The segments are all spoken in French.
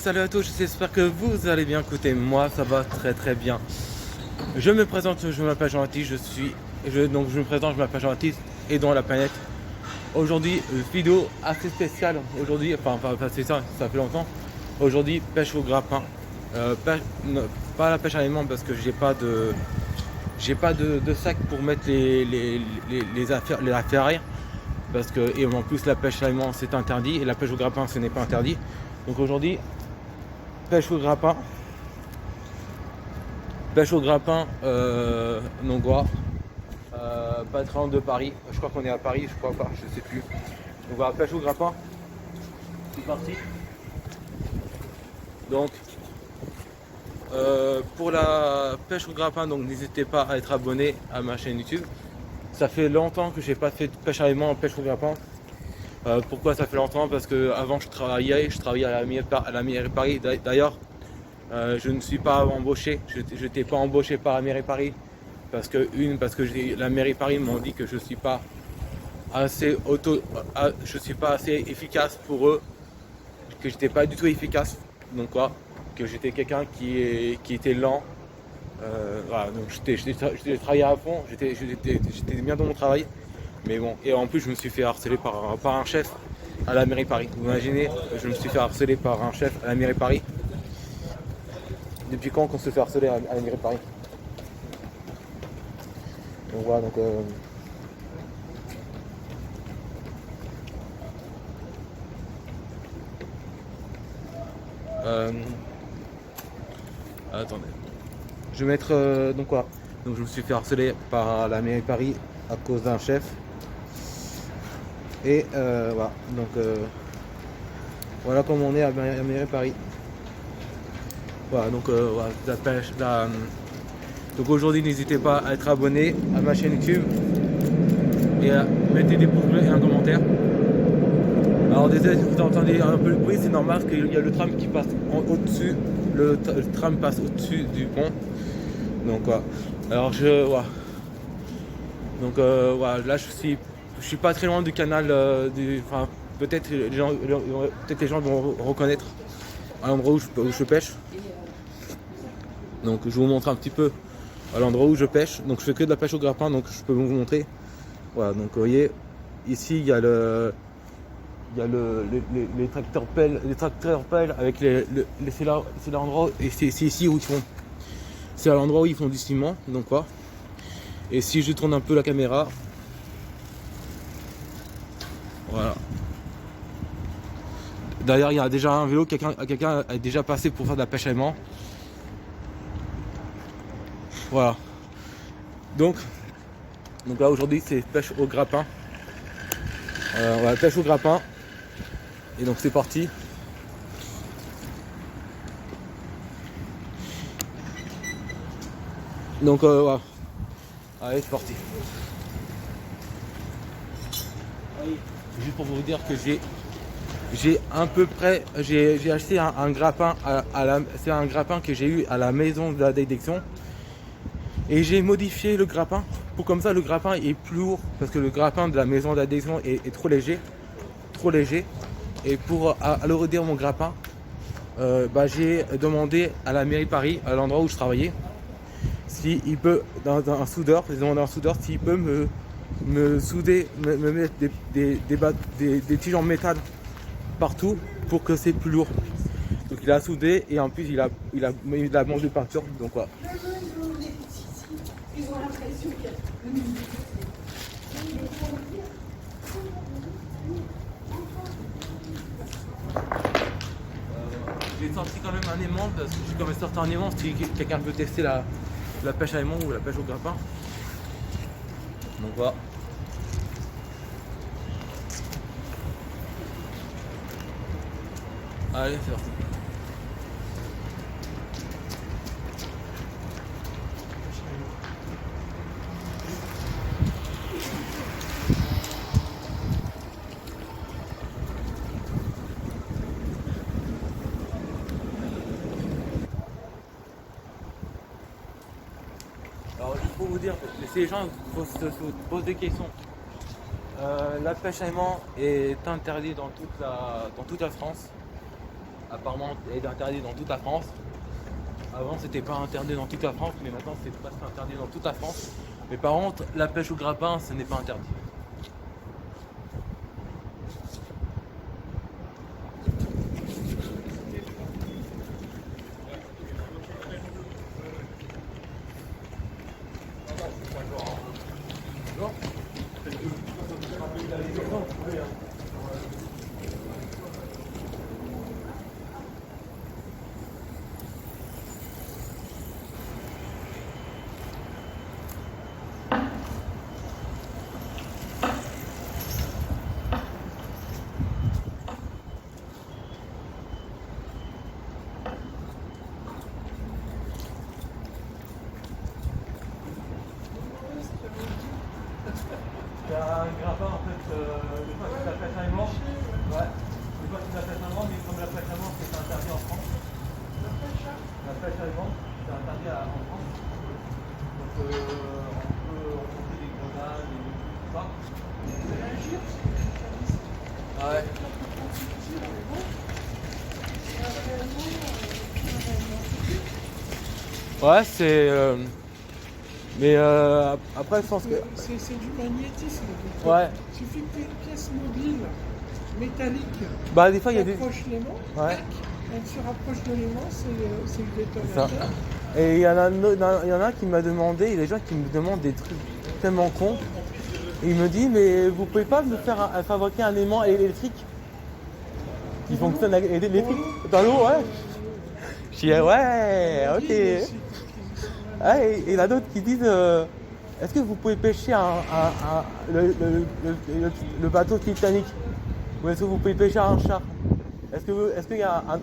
salut à tous, j'espère que vous allez bien. Écoutez, moi ça va très bien. Je me présente, je m'appelle Jean-Baptiste, je me présente, je m'appelle Jean-Baptiste et dans la planète. Aujourd'hui, vidéo assez spéciale. Aujourd'hui, enfin c'est ça, ça fait longtemps. Aujourd'hui, pêche au grappin. Non, pas la pêche à l'aimant parce que j'ai pas de sac pour mettre les affaires. Parce que, et en plus la pêche à l'aimant c'est interdit et la pêche au grappin ce n'est pas interdit. Donc aujourd'hui, pêche au grappin. Pêche au grappin, Nongois, pas très loin de Paris. Je crois qu'on est à Paris, je crois pas, je sais plus. Donc voilà, pêche au grappin. C'est parti. Donc, pour la pêche au grappin, donc n'hésitez pas à être abonné à ma chaîne YouTube. Ça fait longtemps que j'ai pas fait de pêche à l'aimant, pêche au grappin. Pourquoi ça fait longtemps? Parce que avant je travaillais à la mairie Paris. D'ailleurs, je ne suis pas embauché, je n'étais pas embauché par la mairie Paris parce que la mairie Paris m'ont dit que je suis pas je suis pas assez efficace pour eux, que j'étais pas du tout efficace, donc quoi, que j'étais quelqu'un qui était lent. Voilà, donc j'ai travaillé à fond, j'étais bien dans mon travail, mais bon, et en plus je me suis fait harceler par un chef à la mairie Paris. Vous imaginez, je me suis fait harceler par un chef à la mairie Paris. Depuis quand qu'on se fait harceler à la mairie de Paris? Donc voilà, donc attendez. Je vais mettre donc voilà. Donc je me suis fait harceler par la mairie de Paris à cause d'un chef. Et voilà. Donc voilà comment on est à la mairie de Paris. Voilà, donc voilà, la pêche, donc aujourd'hui n'hésitez pas à être abonné à ma chaîne YouTube et à mettre des pouces bleus et un commentaire. Alors désolé si vous entendez un peu le bruit, c'est normal parce qu'il y a le tram qui passe au-dessus, le tram passe au-dessus du pont. Donc voilà. Alors voilà. Donc voilà, là je suis pas très loin du canal enfin peut-être les gens vont reconnaître à l'endroit où je pêche. Donc je vais vous montrer un petit peu à l'endroit où je pêche. Donc je fais que de la pêche au grappin, donc je peux vous montrer. Voilà, donc vous voyez, ici il y a les tracteurs pelles avec c'est l'endroit, et c'est ici où ils font, c'est à l'endroit où ils font du ciment, donc quoi. Et si je tourne un peu la caméra, voilà. D'ailleurs il y a déjà un vélo, quelqu'un a déjà passé pour faire de la pêche à l'aimant. Voilà. Donc là aujourd'hui c'est pêche au grappin. Voilà, pêche au grappin. Et donc c'est parti. Donc voilà. Allez, c'est parti. Juste pour vous dire que j'ai à peu près, j'ai acheté un grappin c'est un grappin que j'ai eu à la maison de la détection. Et j'ai modifié le grappin pour comme ça le grappin est plus lourd parce que le grappin de la maison de la détection est trop léger. Et pour alourdir mon grappin, j'ai demandé à la mairie Paris, à l'endroit où je travaillais, s'il peut, dans un soudeur, s'il peut me souder, me mettre des tiges en métal partout pour que c'est plus lourd. Donc il a soudé et en plus il a mangé de peinture, donc voilà. J'ai sorti quand même un aimant parce que j'ai quand même sorti un aimant si quelqu'un veut tester la pêche à l'aimant ou la pêche au grappin. Donc voilà. Allez, c'est parti. Alors il faut vous dire, si les gens se posent des questions, la pêche à l'aimant est interdite dans toute la France. apparemment est interdit dans toute la France. Avant c'était pas interdit dans toute la France, mais maintenant c'est presque interdit dans toute la France. Mais par contre, la pêche au grappin, ce n'est pas interdit. Il y a un grappin en fait, des fois c'est la pêche à aimant. Ouais. Des fois c'est la pêche à aimant, mais comme la pêche à aimant c'est interdit en France. La pêche à aimant c'est interdit en France. Donc on peut rencontrer des grenades et tout ça. Ouais. Ouais, c'est. Mais après, je pense que. C'est du magnétisme. Ouais. Il suffit que tu aies une pièce mobile métallique. Bah, des fois, il y a des. Approche l'aimant. Ouais. Quand tu rapproches de l'aimant, c'est le Ça. détonateur. Et il y en a un qui m'a demandé, il y a des gens qui me demandent des trucs tellement cons. Et il me dit, mais vous pouvez pas me faire fabriquer un aimant électrique qui fonctionne électrique dans l'eau, ouais. Je dis, ouais, ok. Ouais, et il y en a d'autres qui disent, est-ce que vous pouvez pêcher le bateau Titanic? Ou est-ce que vous pouvez pêcher un char? Est-ce qu'il y a un.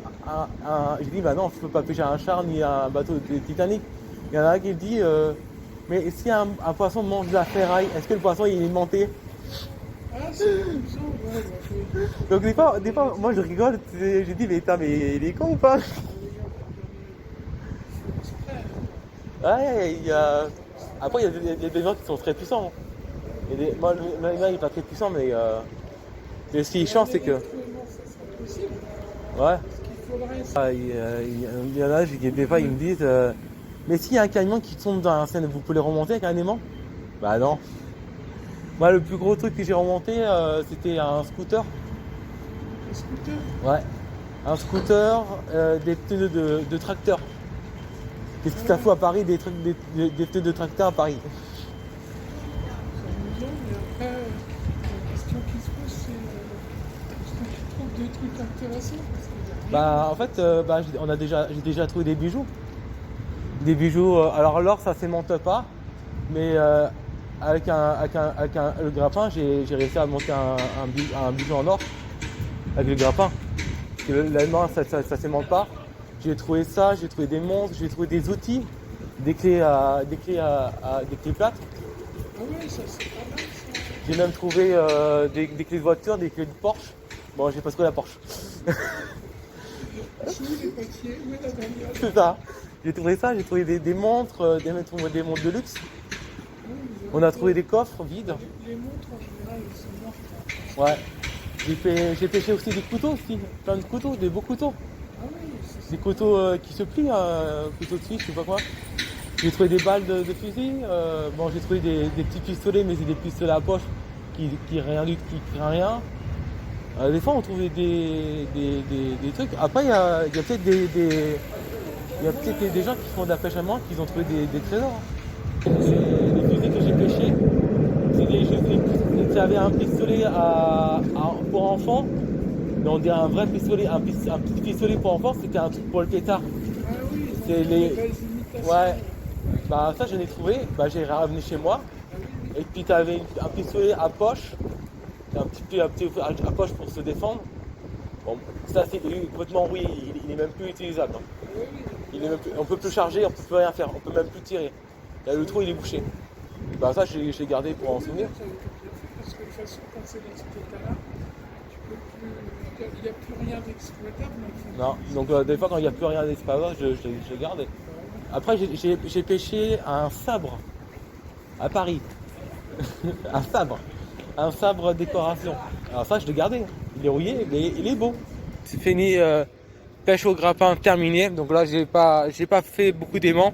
Je dis, bah non, je ne peux pas pêcher un char ni un bateau Titanic. Il y en a un qui dit, mais si un poisson mange de la ferraille, est-ce que le poisson il est aimanté? Ah, c'est comme ça, ouais. Donc des fois, moi je rigole, j'ai dit, mais putain, mais il est con ou pas? Ouais, après il y a des gens qui sont très puissants. Moi, le mien il est pas très puissant, mais ce qui est chiant, c'est que. Ouais. Il y en a, des fois, ils me disent mais s'il y a un camion qui tombe dans la Seine, vous pouvez le remonter avec un aimant? Bah non. Moi, le plus gros truc que j'ai remonté, c'était un scooter. Un scooter? Ouais. Un scooter, des pneus de tracteur. Qu'est-ce que ça fout à Paris, des pneus de tracteur à Paris? C'est amusant, mais après, la question qui se pose, c'est est-ce que tu trouves des trucs intéressants? Bah en fait, j'ai déjà trouvé des bijoux. Des bijoux, alors l'or ça s'aimante pas, mais avec le grappin j'ai réussi à monter un bijou en or avec le grappin. L'aimant ça s'aimante pas. J'ai trouvé ça, j'ai trouvé des montres, j'ai trouvé des outils, des clés plates. Ah ouais, ça c'est pas mal ça. J'ai même trouvé des clés de voiture, des clés de Porsche. Bon, j'ai pas trouvé la Porsche. Où les papiers? Où est la bagnole? C'est ça. J'ai trouvé ça, j'ai trouvé des montres, des montres de luxe. On a trouvé des coffres vides. Les montres en général, elles sont mortes. Ouais. J'ai pêché aussi des couteaux aussi, plein de couteaux, des beaux couteaux. Ah oui, c'est Des couteaux qui se plient, couteaux de suisse, je sais pas quoi. J'ai trouvé des balles de fusil. Bon, j'ai trouvé des petits pistolets, mais c'est des pistolets à poche qui craignent rien. Des fois, on trouve des trucs. Après, il y a peut-être des gens qui font de la pêche à main qui ont trouvé des trésors. Les fusées que j'ai pêchées, ça avait un pistolet pour enfants. Mais on dirait un vrai pistolet, un petit pistolet pour enfants, c'était un truc pour le pétard. Ah oui, C'est les. belles imitations. Ouais. Bah ça j'en ai trouvé, bah j'ai ramené chez moi. Et puis tu avais un pistolet à poche, un petit à poche pour se défendre. Bon, ça c'est complètement rouillé, il est même plus utilisable. Hein. On peut plus charger, on peut plus rien faire, on peut même plus tirer. Là, le trou il est bouché. Bah ça j'ai gardé pour en souvenir. Parce que de toute façon, quand c'est dans cet état-là, il n'y a plus rien d'exploitable. Non, donc des fois quand il n'y a plus rien d'exploitable, je garde. Après j'ai pêché un sabre à Paris. Un sabre décoration. Alors ça je l'ai gardé. Il est rouillé, mais il est beau. C'est fini pêche au grappin terminée. Donc là, j'ai pas fait beaucoup d'aimants.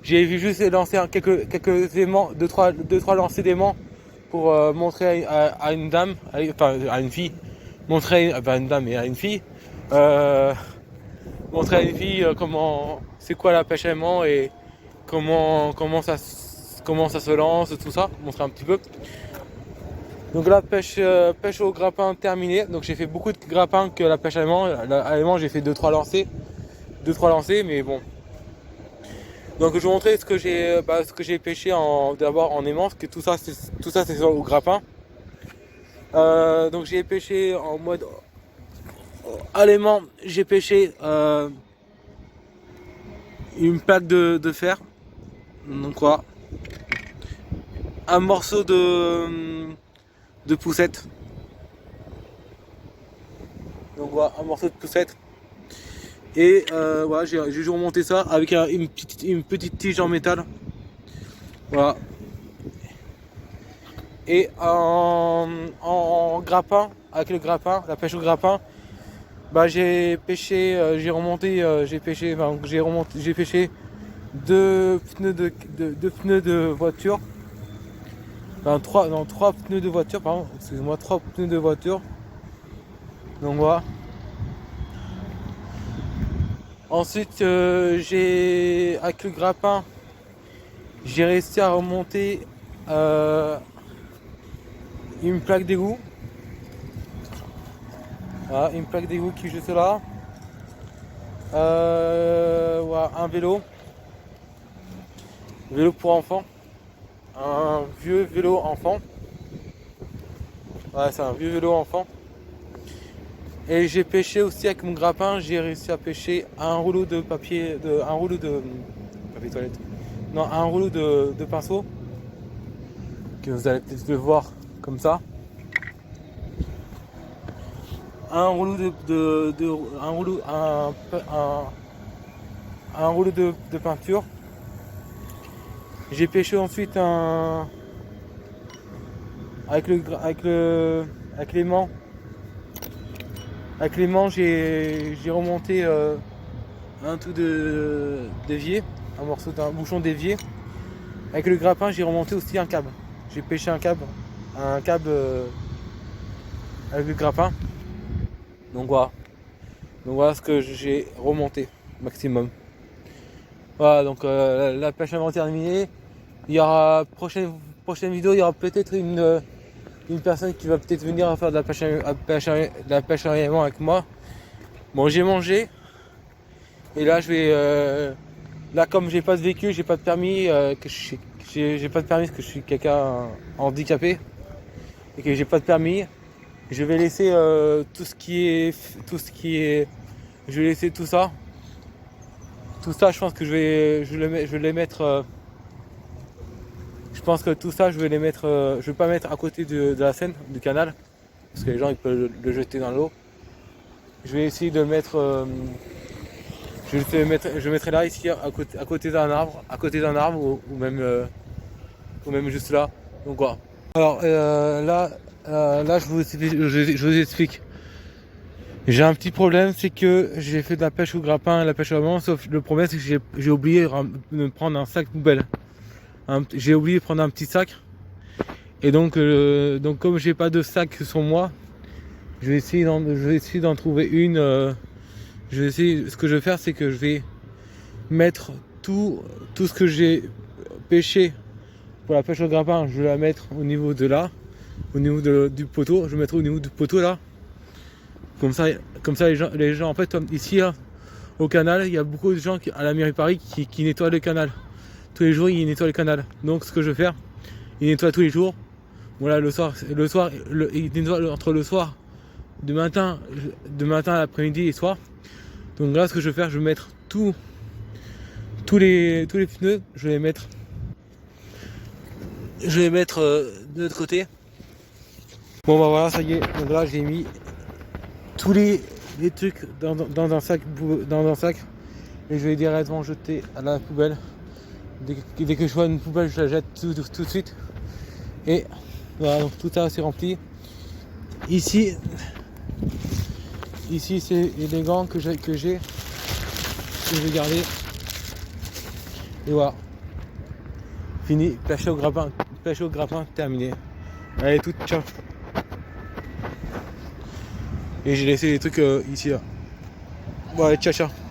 J'ai juste lancé quelques aimants, deux trois lancers d'aimants pour montrer à une dame, enfin à une fille, montrer à une dame et à une fille, montrer à une fille comment, c'est quoi la pêche à aimant et comment ça se lance, tout ça, montrer un petit peu. Donc là, pêche au grappin terminée. Donc j'ai fait beaucoup de grappins que la pêche à aimant. J'ai fait 2-3 lancers, mais bon. Donc je vais vous montrer ce que j'ai pêché d'abord en aimant, parce que tout ça c'est au grappin. Donc j'ai pêché en mode à l'aimant, j'ai pêché une plaque de fer. Donc quoi, un morceau de poussette. Donc voilà, un morceau de poussette. Et voilà, j'ai remonté ça avec une petite tige en métal. Voilà. Et en grappin, avec le grappin, la pêche au grappin, bah j'ai pêché, j'ai pêché deux pneus de voiture. Enfin, trois pneus de voiture, pardon, excusez-moi, 3 pneus de voiture. Donc voilà. Ensuite, avec le grappin, j'ai réussi à remonter une plaque d'égout. Voilà, une plaque d'égout qui est juste là. Voilà, un vélo pour enfants. Un vieux vélo enfant. Ouais, c'est un vieux vélo enfant. Et j'ai pêché aussi avec mon grappin, j'ai réussi à pêcher un rouleau de papier toilette. Non, un rouleau de pinceau. Que vous allez peut-être le voir comme ça. Un rouleau un rouleau de peinture. J'ai pêché ensuite avec l'aimant. Avec l'aimant, j'ai remonté un tout d'évier, un morceau d'un bouchon d'évier. Avec le grappin, j'ai remonté aussi un câble. J'ai pêché un câble avec le grappin. Donc voilà ce que j'ai remonté maximum. Voilà, donc la pêche avant terminée. Il y aura prochaine vidéo, il y aura peut-être une personne qui va peut-être venir faire de la pêche à aimant avec moi. Bon, j'ai mangé. Et là, je vais... là, comme j'ai pas de véhicule, j'ai pas de permis, j'ai pas de permis parce que je suis quelqu'un handicapé. Et que j'ai pas de permis. Je vais laisser tout ce qui est... Je vais laisser tout ça. Tout ça, je pense que je vais les mettre... je pense que tout ça, je vais pas mettre à côté de la Seine, du canal, parce que les gens ils peuvent le jeter dans l'eau. Je vais essayer de le mettre, je mettrai là ici à côté d'un arbre, ou même juste là. Donc voilà. Alors là, je vous explique. J'ai un petit problème, c'est que j'ai fait de la pêche au grappin et la pêche au aimant, sauf le problème c'est que j'ai oublié de prendre un sac poubelle. J'ai oublié de prendre un petit sac. Et donc comme j'ai pas de sac sur moi, je vais essayer d'en trouver une. Ce que je vais faire, c'est que je vais mettre tout ce que j'ai pêché pour la pêche au grappin, je vais la mettre au niveau de là, au niveau du poteau. Je vais mettre au niveau du poteau là. Comme ça les gens en fait, ici là, au canal, il y a beaucoup de gens à la mairie Paris qui nettoient le canal. Tous les jours, ils nettoient le canal. Donc ce que je vais faire, ils nettoient tous les jours. Voilà, le soir, ils nettoient entre le soir, de matin à l'après-midi et soir. Donc là, ce que je vais faire, je vais mettre tous les pneus, je vais les mettre de l'autre côté. Bon bah voilà, ça y est. Donc là, j'ai mis tous les trucs dans un sac, et je vais directement jeter à la poubelle. Dès que je vois une poubelle, je la jette tout de suite. Et voilà, donc tout ça c'est rempli. Ici, Ici, c'est les gants que j'ai gardés. Et voilà. Fini, pêche au grappin, terminé. Allez, tout, ciao. Et j'ai laissé les trucs ici là. Bon allez, ciao ciao.